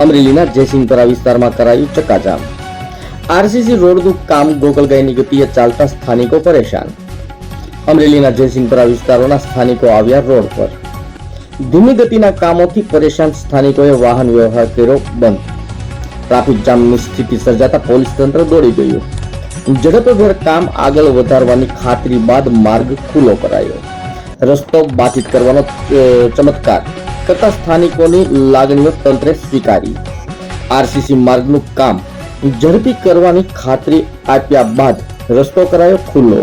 અમરેલીના જયસિંહપરા વિસ્તારમાં કરાયું ચક્કાજામ। આરસીસી રોડનું કામ ગોકળગાયની ગતિએ ચાલતા સ્થાનિકો પરેશાન। અમરેલીના જયસિંહપરા વિસ્તારોના સ્થાનિકો આવ્યા રોડ પર। ધીમી ગતિના કામોથી પરેશાન સ્થાનિકોએ વાહન વ્યવહાર કર્યો બંધ। ટ્રાફિક જામની સ્થિતિ સર્જાતા પોલીસ તંત્ર દોડી ગયું। ઝડપભેર કામ આગળ વધારવાની ખાતરી બાદ માર્ગ ખુલ્લો કરાયો। રસ્તો બાધિત કરવાનો ચમત્કાર કરતા સ્થાનિકોની લાગણીઓ તંત્રે સ્વીકારી। આરસીસી માર્ગનું કામ ઝડપી કરવાની ખાતરી આપ્યા બાદ રસ્તો કરાયો ખુલ્લો।